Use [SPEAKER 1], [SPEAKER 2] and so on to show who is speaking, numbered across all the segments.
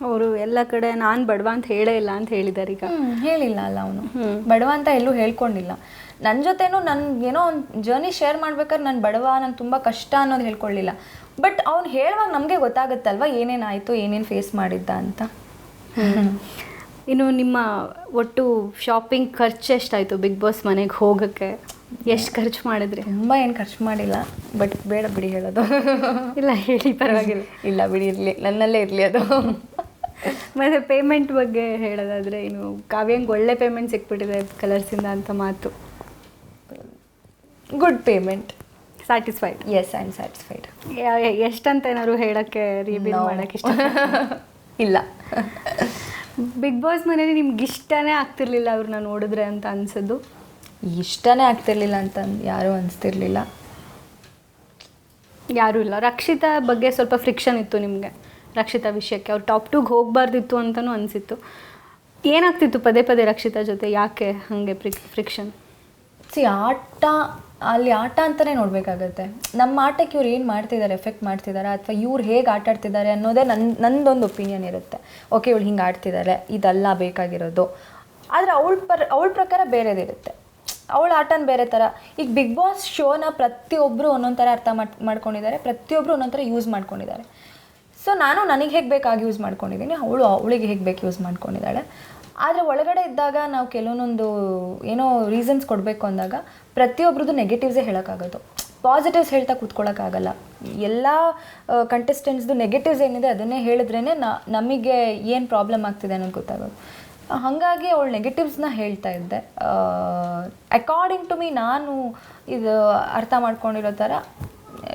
[SPEAKER 1] ಅವರು ಎಲ್ಲ ಕಡೆ ನಾನು ಬಡವ ಅಂತ ಹೇಳೇ ಇಲ್ಲ ಅಂತ ಹೇಳಿದ್ದಾರೆ ಈಗ.
[SPEAKER 2] ಹೇಳಿಲ್ಲ ಅಲ್ಲ ಅವನು, ಬಡವ ಅಂತ ಎಲ್ಲೂ ಹೇಳ್ಕೊಂಡಿಲ್ಲ. ನನ್ನ ಜೊತೆನೂ ಏನೋ ಒಂದು ಜರ್ನಿ ಶೇರ್ ಮಾಡ್ಬೇಕಾದ್ರೆ ನಾನು ಬಡವ, ನಂಗೆ ತುಂಬ ಕಷ್ಟ ಅನ್ನೋದು ಹೇಳ್ಕೊಳ್ಳಿಲ್ಲ. ಬಟ್ ಅವ್ನು ಹೇಳುವಾಗ ನಮಗೆ ಗೊತ್ತಾಗುತ್ತಲ್ವ ಏನೇನಾಯಿತು, ಏನೇನು ಫೇಸ್ ಮಾಡಿದ್ದ ಅಂತ.
[SPEAKER 1] ಇನ್ನು ನಿಮ್ಮ ಒಟ್ಟು ಶಾಪಿಂಗ್ ಖರ್ಚು ಎಷ್ಟಾಯಿತು ಬಿಗ್ ಬಾಸ್ ಮನೆಗೆ ಹೋಗೋಕ್ಕೆ? ಎಷ್ಟು ಖರ್ಚು ಮಾಡಿದ್ರಿ?
[SPEAKER 2] ತುಂಬ ಏನು ಖರ್ಚು ಮಾಡಿಲ್ಲ, ಬಟ್ ಬೇಡ ಬಿಡಿ ಹೇಳೋದು.
[SPEAKER 1] ಇಲ್ಲ ಹೇಳಿ, ಪರವಾಗಿಲ್ಲ.
[SPEAKER 2] ಇಲ್ಲ ಬಿಡಿ, ಇರಲಿ, ನನ್ನಲ್ಲೇ ಇರಲಿ ಅದು.
[SPEAKER 1] ಮತ್ತು ಪೇಮೆಂಟ್ ಬಗ್ಗೆ ಹೇಳೋದಾದರೆ, ಇನ್ನು ಕಾವ್ಯಂಗೆ ಒಳ್ಳೆ ಪೇಮೆಂಟ್ ಸಿಕ್ಬಿಟ್ಟಿದೆ ಕಲರ್ಸಿಂದ ಅಂತ ಮಾತು.
[SPEAKER 2] Good payment.
[SPEAKER 1] Satisfied?
[SPEAKER 2] Yes, I am satisfied.
[SPEAKER 1] ಎಷ್ಟಂತ ಏನಾದ್ರು ಹೇಳೋಕ್ಕೆ ರಿವೀಲ್ ಮಾಡೋಕ್ಕೆ ಇಷ್ಟ
[SPEAKER 2] ಇಲ್ಲ.
[SPEAKER 1] ಬಿಗ್ ಬಾಸ್ ಮನೇಲಿ ನಿಮ್ಗೆ ಇಷ್ಟನೇ ಆಗ್ತಿರ್ಲಿಲ್ಲ ಅವ್ರನ್ನ ನೋಡಿದ್ರೆ ಅಂತ ಅನ್ಸೋದು?
[SPEAKER 2] ಇಷ್ಟನೇ ಆಗ್ತಿರ್ಲಿಲ್ಲ ಅಂತ ಯಾರೂ ಅನಿಸ್ತಿರ್ಲಿಲ್ಲ.
[SPEAKER 1] ಯಾರೂ ಇಲ್ಲ. ರಕ್ಷಿತಾ ಬಗ್ಗೆ ಸ್ವಲ್ಪ ಫ್ರಿಕ್ಷನ್ ಇತ್ತು ನಿಮಗೆ, ರಕ್ಷಿತಾ ವಿಷಯಕ್ಕೆ. ಅವ್ರು ಟಾಪ್ 2ಗೆ ಹೋಗಬಾರ್ದಿತ್ತು ಅಂತಲೂ ಅನಿಸಿತ್ತು. ಏನಾಗ್ತಿತ್ತು ಪದೇ ಪದೇ ರಕ್ಷಿತಾ ಜೊತೆ? ಯಾಕೆ ಹಾಗೆ ಫ್ರಿಕ್ಷನ್?
[SPEAKER 2] ಆಟ ಅಂತಲೇ ನೋಡಬೇಕಾಗತ್ತೆ. ನಮ್ಮ ಆಟಕ್ಕೆ ಇವ್ರು ಏನು ಮಾಡ್ತಿದ್ದಾರೆ, ಎಫೆಕ್ಟ್ ಮಾಡ್ತಿದ್ದಾರೆ, ಅಥವಾ ಇವ್ರು ಹೇಗೆ ಆಟ ಆಡ್ತಿದ್ದಾರೆ ಅನ್ನೋದೇ ನನ್ನದೊಂದು ಒಪಿನಿಯನ್ ಇರುತ್ತೆ. ಓಕೆ, ಇವಳು ಹಿಂಗೆ ಆಡ್ತಿದ್ದಾರೆ, ಇದೆಲ್ಲ ಬೇಕಾಗಿರೋದು. ಆದರೆ ಅವಳ ಪ್ರಕಾರ ಬೇರೆದಿರುತ್ತೆ, ಅವಳ ಆಟನ ಬೇರೆ ಥರ. ಈಗ ಬಿಗ್ ಬಾಸ್ ಶೋನ ಪ್ರತಿಯೊಬ್ಬರು ಒಂದೊಂದು ಥರ ಅರ್ಥ ಮಾಡ್ಕೊಂಡಿದ್ದಾರೆ, ಪ್ರತಿಯೊಬ್ಬರು ಒಂದೊಂದು ಥರ ಯೂಸ್ ಮಾಡ್ಕೊಂಡಿದ್ದಾರೆ. ಸೊ ನಾನು ನನಗೆ ಹೇಗೆ ಬೇಕಾಗಿ ಯೂಸ್ ಮಾಡ್ಕೊಂಡಿದ್ದೀನಿ, ಅವಳಿಗೆ ಹೇಗೆ ಬೇಕು ಯೂಸ್ ಮಾಡ್ಕೊಂಡಿದ್ದಾಳೆ. ಆದರೆ ಒಳಗಡೆ ಇದ್ದಾಗ ನಾವು ಕೆಲವೊಂದೊಂದು ಏನೋ ರೀಸನ್ಸ್ ಕೊಡಬೇಕು ಅಂದಾಗ ಪ್ರತಿಯೊಬ್ರದ್ದು ನೆಗೆಟಿವ್ಸೇ ಹೇಳೋಕ್ಕಾಗೋದು, ಪಾಸಿಟಿವ್ಸ್ ಹೇಳ್ತಾ ಕೂತ್ಕೊಳ್ಳೋಕ್ಕಾಗಲ್ಲ. ಎಲ್ಲ ಕಂಟೆಸ್ಟೆಂಟ್ಸ್ದು ನೆಗೆಟಿವ್ಸ್ ಏನಿದೆ ಅದನ್ನೇ ಹೇಳಿದ್ರೇ ನಮಗೆ ಏನು ಪ್ರಾಬ್ಲಮ್ ಆಗ್ತಿದೆ ಅನ್ನೋದು ಗೊತ್ತಾಗೋದು. ಹಾಗಾಗಿ ಅವಳು ನೆಗೆಟಿವ್ಸ್ನ ಹೇಳ್ತಾ ಇದ್ದೆ. ಅಕಾರ್ಡಿಂಗ್ ಟು ಮೀ ನಾನು ಇದು ಅರ್ಥ ಮಾಡ್ಕೊಂಡಿರೋ ಥರ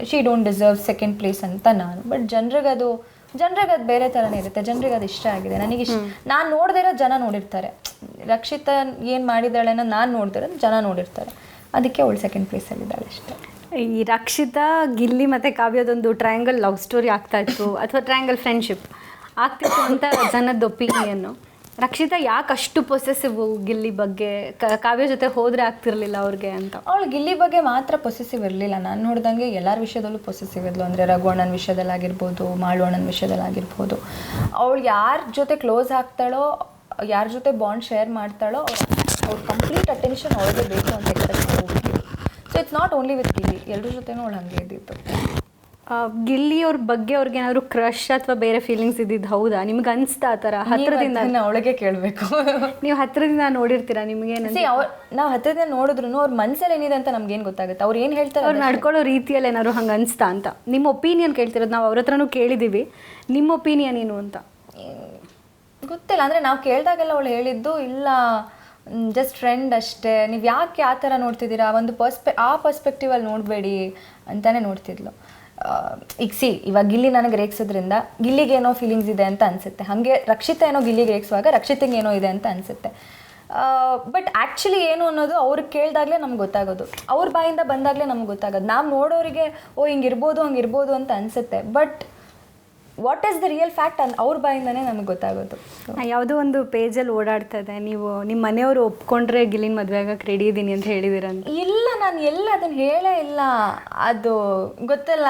[SPEAKER 2] she don't deserve second place ಅಂತ ನಾನು. ಬಟ್ ಜನರಿಗೆ ಅದು ಬೇರೆ ಥರನೇ ಇರುತ್ತೆ. ಜನರಿಗೆ ಅದು ಇಷ್ಟ ಆಗಿದೆ. ನಾನು ನೋಡದೇ ಇರೋ ಜನ ನೋಡಿರ್ತಾರೆ. ರಕ್ಷಿತಾ ಏನು ಮಾಡಿದ್ದಾಳೆ ಅನ್ನೋ ನಾನು ನೋಡ್ದಿರೋದು ಜನ ನೋಡಿರ್ತಾರೆ. ಅದಕ್ಕೆ ಅವಳು ಸೆಕೆಂಡ್ ಪ್ಲೇಸಲ್ಲಿದ್ದಾಳೆ ಅಷ್ಟೇ.
[SPEAKER 1] ಈ ರಕ್ಷಿತಾ, ಗಿಲ್ಲಿ ಮತ್ತು ಕಾವ್ಯದೊಂದು ಟ್ರಯಾಂಗಲ್ ಲವ್ ಸ್ಟೋರಿ ಆಗ್ತಾಯಿತ್ತು, ಅಥವಾ ಟ್ರಯಾಂಗಲ್ ಫ್ರೆಂಡ್ಶಿಪ್ ಆಗ್ತಿತ್ತು ಅಂತ ಜನದ ಒಪಿನಿಯನ್ನು. ರಕ್ಷಿತಾ ಯಾಕೆ ಅಷ್ಟು ಪೊಸೆಸಿವ್ ಗಿಲ್ಲಿ ಬಗ್ಗೆ? ಕಾವ್ಯ ಜೊತೆ ಹೋದರೆ ಆಗ್ತಿರ್ಲಿಲ್ಲ ಅವ್ರಿಗೆ ಅಂತ.
[SPEAKER 2] ಅವಳು ಗಿಲ್ಲಿ ಬಗ್ಗೆ ಮಾತ್ರ ಪೊಸೆಸಿವ್ ಇರಲಿಲ್ಲ. ನಾನು ನೋಡ್ದಂಗೆ ಎಲ್ಲರ ವಿಷಯದಲ್ಲೂ ಪೊಸೆಸಿವ್ ಇದ್ಲು. ಅಂದರೆ ರಘುವಣ್ಣನ ವಿಷಯದಲ್ಲಾಗಿರ್ಬೋದು, ಮಾಳುವಣ್ಣನ ವಿಷಯದಲ್ಲಾಗಿರ್ಬೋದು. ಅವಳು ಯಾರ ಜೊತೆ ಕ್ಲೋಸ್ ಆಗ್ತಾಳೋ, ಯಾರ ಜೊತೆ ಬಾಂಡ್ ಶೇರ್ ಮಾಡ್ತಾಳೋ, ಅವ್ರು ಕಂಪ್ಲೀಟ್ ಅಟೆನ್ಷನ್ ಅವ್ರಿಗೆ ಬೇಕು ಅಂತ ಎಕ್ಸ್ಪೆಕ್ಟ್ ಹೋಗ್ತೀವಿ. So it's not only with Gilli, ಎಲ್ಲರ ಜೊತೆನೂ ಅವಳು ಹಾಗೆ ಇದ್ದಿತ್ತು.
[SPEAKER 1] ಗಿಲ್ಲಿ ಅವ್ರ ಬಗ್ಗೆ ಅವ್ರಿಗೆ ಏನಾದ್ರು ಕ್ರಶ್ ಅಥವಾ ಬೇರೆ ಫೀಲಿಂಗ್ಸ್ ಇದ್ದಿದ್ದು ಹೌದಾ? ನಿಮ್ಗೆ ಅನಿಸ್ತಾ ಆ ಥರ ಹತ್ತಿರದಿಂದ?
[SPEAKER 2] ಅವಳಿಗೆ ಕೇಳಬೇಕು.
[SPEAKER 1] ನೀವು ಹತ್ತಿರದಿಂದ ನೋಡಿರ್ತೀರಾ, ನಿಮಗೇನು?
[SPEAKER 2] ನಾವು ಹತ್ತಿರದಿಂದ ನೋಡಿದ್ರು ಅವ್ರ ಮನಸ್ಸಲ್ಲಿ ಏನಿದೆ ಅಂತ ನಮ್ಗೇನು ಗೊತ್ತಾಗುತ್ತೆ? ಅವ್ರು ಏನು ಹೇಳ್ತಾರೆ,
[SPEAKER 1] ಅವ್ರು ನಡ್ಕೊಳ್ಳೋ ರೀತಿಯಲ್ಲಿ ಏನಾದ್ರು ಹಂಗೆ ಅನಿಸ್ತಾ ಅಂತ? ನಿಮ್ಮ ಒಪಿನಿಯನ್ ಕೇಳ್ತಿರೋದು. ನಾವು ಅವ್ರ ಹತ್ರನೂ ಕೇಳಿದ್ದೀವಿ, ನಿಮ್ಮ ಒಪಿನಿಯನ್ ಏನು ಅಂತ
[SPEAKER 2] ಗೊತ್ತಿಲ್ಲ. ಅಂದರೆ ನಾವು ಕೇಳಿದಾಗೆಲ್ಲ ಅವಳು ಹೇಳಿದ್ದು ಇಲ್ಲ, ಜಸ್ಟ್ ಫ್ರೆಂಡ್ ಅಷ್ಟೇ, ನೀವು ಯಾಕೆ ಆ ಥರ ನೋಡ್ತಿದ್ದೀರಾ, ಒಂದು ಆ ಪರ್ಸ್ಪೆಕ್ಟಿವಲ್ಲಿ ನೋಡಬೇಡಿ ಅಂತಲೇ ನೋಡ್ತಿದ್ಲು. ಈಗ ಇವಾಗ ಗಿಲ್ಲಿ ನನಗೆ ರೇಗಿಸೋದ್ರಿಂದ ಗಿಲ್ಲಿಗೇನೋ ಫೀಲಿಂಗ್ಸ್ ಇದೆ ಅಂತ ಅನಿಸುತ್ತೆ. ಹಾಗೆ ರಕ್ಷಿತಾ ಏನೋ ಗಿಲ್ಲಿಗೆ ರೇಗಿಸುವಾಗ ರಕ್ಷಿತೆಗೆ ಏನೋ ಇದೆ ಅಂತ ಅನಿಸುತ್ತೆ. ಬಟ್ ಆ್ಯಕ್ಚುಲಿ ಏನು ಅನ್ನೋದು ಅವ್ರಿಗೆ ಕೇಳಿದಾಗಲೇ ನಮ್ಗೆ ಗೊತ್ತಾಗೋದು, ಅವ್ರ ಬಾಯಿಂದ ಬಂದಾಗಲೇ ನಮ್ಗೆ ಗೊತ್ತಾಗೋದು. ನಾವು ನೋಡೋರಿಗೆ ಹಿಂಗಿರ್ಬೋದು ಹಂಗಿರ್ಬೋದು ಅಂತ ಅನಿಸುತ್ತೆ, but what is the real fact ಅವ್ರ ಬಾಯಿಂದನೇ ನಮಗೆ ಗೊತ್ತಾಗೋದು.
[SPEAKER 1] ಯಾವುದೋ ಒಂದು ಪೇಜಲ್ಲಿ ಓಡಾಡ್ತಾ ಇದೆ, ನೀವು ನಿಮ್ಮ ಮನೆಯವರು ಒಪ್ಕೊಂಡ್ರೆ ಗಿಲ್ಲಿನ ಮದುವೆ ಆಗಕ್ಕೆ ರೆಡಿ ಇದ್ದೀನಿ ಅಂತ ಹೇಳಿದಿರಂತ.
[SPEAKER 2] ಇಲ್ಲ, ನಾನು ಎಲ್ಲ ಅದನ್ನು ಹೇಳೇ ಇಲ್ಲ. ಅದು ಗೊತ್ತಲ್ಲ,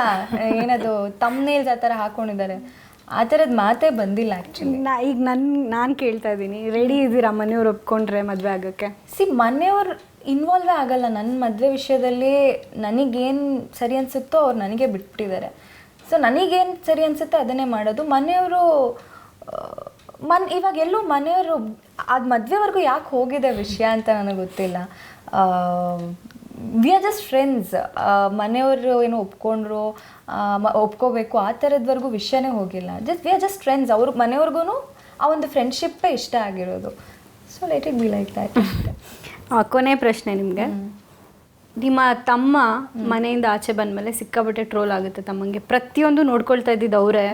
[SPEAKER 2] ಏನದು ತಮ್ನೇಲ್ಸ್ ಆ ಥರ ಹಾಕ್ಕೊಂಡಿದ್ದಾರೆ, ಆ ಥರದ ಮಾತೇ ಬಂದಿಲ್ಲ ಆ್ಯಕ್ಚುಲಿ.
[SPEAKER 1] ಈಗ ನಾನು ಕೇಳ್ತಾ ಇದ್ದೀನಿ, ರೆಡಿ ಇದ್ದೀರಾ ಮನೆಯವ್ರು ಒಪ್ಕೊಂಡ್ರೆ ಮದುವೆ ಆಗೋಕ್ಕೆ?
[SPEAKER 2] ಮನೆಯವ್ರು ಇನ್ವಾಲ್ವೇ ಆಗಲ್ಲ ನನ್ನ ಮದುವೆ ವಿಷಯದಲ್ಲಿ. ನನಗೇನು ಸರಿ ಅನಿಸುತ್ತೋ ಅವ್ರು ನನಗೆ ಬಿಟ್ಬಿಟ್ಟಿದ್ದಾರೆ. ಸೊ ನನಗೇನು ಸರಿ ಅನಿಸುತ್ತೆ ಅದನ್ನೇ ಮಾಡೋದು. ಮನೆಯವರು ಇವಾಗ ಎಲ್ಲೂ ಮನೆಯವರು ಅದು ಮದುವೆವರೆಗೂ ಯಾಕೆ ಹೋಗಿದೆ ವಿಷಯ ಅಂತ ನನಗೆ ಗೊತ್ತಿಲ್ಲ. We are just friends. ಮನೆಯವರು ಏನು ಒಪ್ಕೊಂಡ್ರು, ಒಪ್ಕೋಬೇಕು ಆ ಥರದ್ವರೆಗೂ ವಿಷಯನೇ ಹೋಗಿಲ್ಲ. We are just friends. ಅವ್ರ ಮನೆಯವ್ರಿಗೂ ಆ ಒಂದು ಫ್ರೆಂಡ್ಶಿಪ್ಪೇ ಇಷ್ಟ ಆಗಿರೋದು. So let it be like that.
[SPEAKER 1] ಕೊನೆ ಪ್ರಶ್ನೆ ನಿಮಗೆ. ನಿಮ್ಮ ತಮ್ಮ ಮನೆಯಿಂದ ಆಚೆ ಬಂದಮೇಲೆ ಸಿಕ್ಕಾಪಟ್ಟೆ ಟ್ರೋಲ್ ಆಗುತ್ತೆ ತಮ್ಮಂಗೆ. ಪ್ರತಿಯೊಂದು ನೋಡ್ಕೊಳ್ತಾ ಇದ್ದಿದ್ದು ಅವರೇ.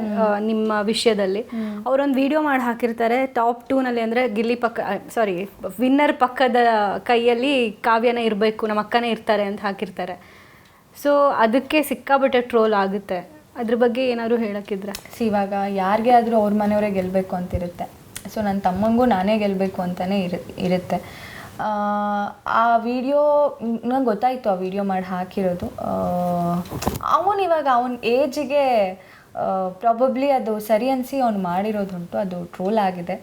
[SPEAKER 1] ನಿಮ್ಮ ವಿಷಯದಲ್ಲಿ ಅವರೊಂದು ವಿಡಿಯೋ ಮಾಡಿ ಹಾಕಿರ್ತಾರೆ, ಟಾಪ್ 2ನಲ್ಲಿ ಅಂದರೆ ಗಿಲ್ಲಿ ವಿನ್ನರ್ ಪಕ್ಕದ ಕೈಯಲ್ಲಿ ಕಾವ್ಯನ ಇರಬೇಕು, ನಮ್ಮ ಅಕ್ಕನೇ ಇರ್ತಾರೆ ಅಂತ ಹಾಕಿರ್ತಾರೆ. ಸೊ ಅದಕ್ಕೆ ಸಿಕ್ಕಾಪಟ್ಟೆ ಟ್ರೋಲ್ ಆಗುತ್ತೆ. ಅದ್ರ ಬಗ್ಗೆ ಏನಾದ್ರು ಹೇಳೋಕ್ಕಿದ್ರೆ?
[SPEAKER 2] ಇವಾಗ ಯಾರಿಗೆ ಆದರೂ ಅವ್ರ ಮನೆಯವರೇ ಗೆಲ್ಲಬೇಕು ಅಂತಿರುತ್ತೆ. ಸೊ ನನ್ನ ತಮ್ಮಂಗೂ ನಾನೇ ಗೆಲ್ಲಬೇಕು ಅಂತಲೇ ಇರುತ್ತೆ. ಆ ವಿಡಿಯೋ ನಂಗೆ ಗೊತ್ತಾಯಿತು, ಆ ವಿಡಿಯೋ ಮಾಡಿ ಹಾಕಿರೋದು. ಇವಾಗ ಅವನ ಏಜಿಗೆ ಪ್ರಾಬಬ್ಲಿ ಅದು ಸರಿ ಅನಿಸಿ ಅವ್ನು ಮಾಡಿರೋದುಂಟು, ಅದು ಟ್ರೋಲ್ ಆಗಿದೆ.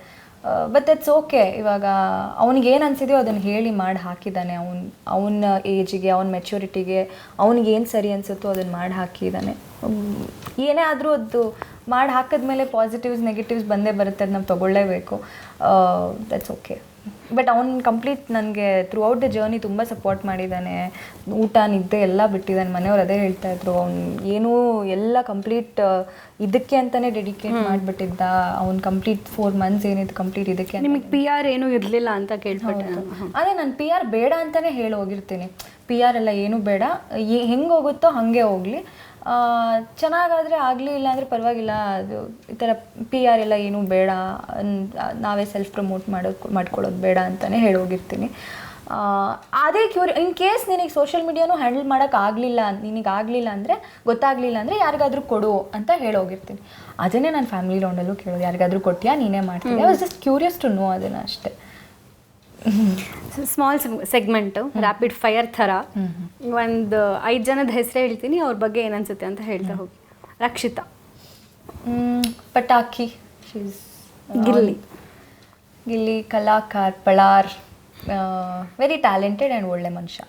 [SPEAKER 2] But it's okay. ಇವಾಗ ಅವ್ನಿಗೆ ಏನು ಅನಿಸಿದೆಯೋ ಅದನ್ನು ಹೇಳಿ ಮಾಡಿ ಹಾಕಿದ್ದಾನೆ. ಅವನ ಏಜಿಗೆ, ಅವನ ಮೆಚ್ಯೂರಿಟಿಗೆ ಅವ್ನಿಗೆ ಏನು ಸರಿ ಅನಿಸುತ್ತೋ ಅದನ್ನು ಮಾಡಿ ಹಾಕಿದ್ದಾನೆ. ಏನೇ ಆದರೂ ಅದು ಮಾಡಿ ಹಾಕಿದ್ಮೇಲೆ ಪಾಸಿಟಿವ್ಸ್ ನೆಗೆಟಿವ್ಸ್ ಬಂದೇ ಬರುತ್ತೆ, ಅದು ನಾವು ತೊಗೊಳ್ಳೇಬೇಕು. That's okay. ಬಟ್ ಅವ್ನು ಕಂಪ್ಲೀಟ್ ನನಗೆ ಥ್ರೂ ಔಟ್ ದ ಜರ್ನಿ ತುಂಬ ಸಪೋರ್ಟ್ ಮಾಡಿದ್ದಾನೆ. ಊಟ ನಿದ್ದೆ ಎಲ್ಲ ಬಿಟ್ಟಿದ್ದಾನೆ. ಮನೆಯವ್ರು ಅದೇ ಹೇಳ್ತಾಯಿದ್ರು, ಅವ್ನು ಏನೂ ಎಲ್ಲ ಕಂಪ್ಲೀಟ್ ಇದಕ್ಕೆ ಅಂತಲೇ ಡೆಡಿಕೇಟ್ ಮಾಡಿಬಿಟ್ಟಿದ್ದ. ಅವ್ನು ಕಂಪ್ಲೀಟ್ 4 months ಏನಿತ್ತು ಕಂಪ್ಲೀಟ್ ಇದಕ್ಕೆ.
[SPEAKER 1] ನಿಮಗೆ PR ಏನೂ ಇರಲಿಲ್ಲ ಅಂತ ಕೇಳ್ಪಟ್ಟೆ.
[SPEAKER 2] ಅದೇ ನಾನು PR ಬೇಡ ಅಂತಲೇ ಹೇಳಿ ಹೋಗಿರ್ತೀನಿ. PR ಎಲ್ಲ ಏನೂ ಬೇಡ, ಹೆಂಗೆ ಹೋಗುತ್ತೋ ಹಾಗೆ ಹೋಗಲಿ, ಚೆನ್ನಾಗಾದರೆ ಆಗಲಿ, ಇಲ್ಲಾಂದರೆ ಪರವಾಗಿಲ್ಲ, ಅದು ಈ ಥರ PR ಎಲ್ಲ ಏನೂ ಬೇಡ, ನಾವೇ ಸೆಲ್ಫ್ ಪ್ರಮೋಟ್ ಮಾಡ್ಕೊಳ್ಳೋದು ಬೇಡ ಅಂತಲೇ ಹೇಳೋಗಿರ್ತೀನಿ. ಅದೇ ಇನ್ ಕೇಸ್ ನಿನಗೆ ಸೋಷಿಯಲ್ ಮೀಡಿಯಾನು ಹ್ಯಾಂಡಲ್ ಮಾಡೋಕ್ಕಾಗಲಿಲ್ಲ, ನಿನಗಾಗಲಿಲ್ಲ ಅಂದರೆ, ಗೊತ್ತಾಗಲಿಲ್ಲ ಅಂದರೆ ಯಾರಿಗಾದ್ರೂ ಕೊಡು ಅಂತ ಹೇಳೋಗಿರ್ತೀನಿ. ಅದನ್ನೇ ನಾನು ಫ್ಯಾಮಿಲಿ ರೌಂಡಲ್ಲೂ ಕೇಳೋದು, ಯಾರಿಗಾದ್ರೂ ಕೊಟ್ಟಿಯಾ, ನೀನೇ ಮಾಡ್ತೀನಿ. I was just curious to know ಅದನ್ನು ಅಷ್ಟೇ.
[SPEAKER 1] ಸ್ಮಾಲ್ ಸೆಗ್ಮೆಂಟು, ರ್ಯಾಪಿಡ್ ಫೈರ್ ಥರ. ಒಂದು 5 ಜನದ ಹೆಸರೇ ಹೇಳ್ತೀನಿ, ಅವ್ರ ಬಗ್ಗೆ ಏನನ್ಸುತ್ತೆ ಅಂತ ಹೇಳ್ತಾ ಹೋಗಿ. ರಕ್ಷಿತಾ,
[SPEAKER 2] ಪಟಾಕಿ, ಗಿಲ್ಲಿ ಕಲಾಕಾರ್, ಪಳಾರ್, ವೆರಿ ಟ್ಯಾಲೆಂಟೆಡ್ ಆ್ಯಂಡ್ ಒಳ್ಳೆ ಮನುಷ್ಯ.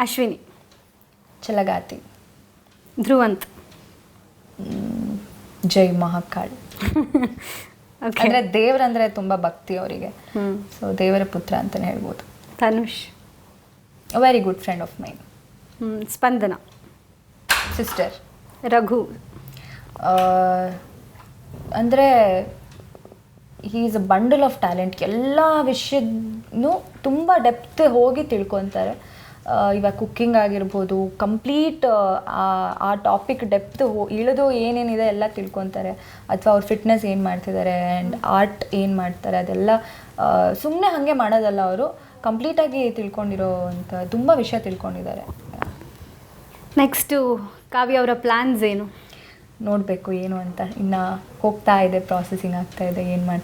[SPEAKER 1] ಅಶ್ವಿನಿ,
[SPEAKER 2] ಛಲಗಾತಿ.
[SPEAKER 1] ಧ್ರುವಂತ್,
[SPEAKER 2] ಜೈ ಮಹಾಕಾಳ್. ಅಂದರೆ ದೇವರಂದರೆ ತುಂಬ ಭಕ್ತಿ ಅವರಿಗೆ, ಸೊ ದೇವರ ಪುತ್ರ ಅಂತಲೇ ಹೇಳ್ಬೋದು.
[SPEAKER 1] Tanush,
[SPEAKER 2] very good friend of mine.
[SPEAKER 1] Spandana,
[SPEAKER 2] sister.
[SPEAKER 1] Raghu,
[SPEAKER 2] ಅಂದರೆ he is a bundle of talent. ಎಲ್ಲ ವಿಷಯನೂ ತುಂಬ ಡೆಪ್ತ್ ಹೋಗಿ ತಿಳ್ಕೊತಾರೆ. ಇವಾಗ ಕುಕ್ಕಿಂಗ್ ಆಗಿರ್ಬೋದು, ಕಂಪ್ಲೀಟ್ ಆ ಟಾಪಿಕ್ ಡೆಪ್ತ್ ಇಳಿದು ಏನೇನಿದೆ ಎಲ್ಲ ತಿಳ್ಕೊತಾರೆ. ಅಥವಾ ಅವ್ರ ಫಿಟ್ನೆಸ್ ಏನು ಮಾಡ್ತಿದ್ದಾರೆ ಆ್ಯಂಡ್ ಆರ್ಟ್ ಏನು ಮಾಡ್ತಾರೆ, ಅದೆಲ್ಲ ಸುಮ್ಮನೆ ಹಾಗೆ ಮಾಡೋದಲ್ಲ, ಅವರು ಕಂಪ್ಲೀಟಾಗಿ ತಿಳ್ಕೊಂಡಿರೋ ಅಂತ ತುಂಬ ವಿಷಯ ತಿಳ್ಕೊಂಡಿದ್ದಾರೆ.
[SPEAKER 1] ನೆಕ್ಸ್ಟು ಕಾವ್ಯ ಅವರ ಪ್ಲ್ಯಾನ್ಸ್ ಏನು?
[SPEAKER 2] ನೋಡಬೇಕು ಏನು ಅಂತ. ಇನ್ನು ಹೋಗ್ತಾ ಇದೆ, ಪ್ರಾಸೆಸಿಂಗ್ ಆಗ್ತಾ ಇದೆ, ಏನು ಮಾಡ್ತಾರೆ.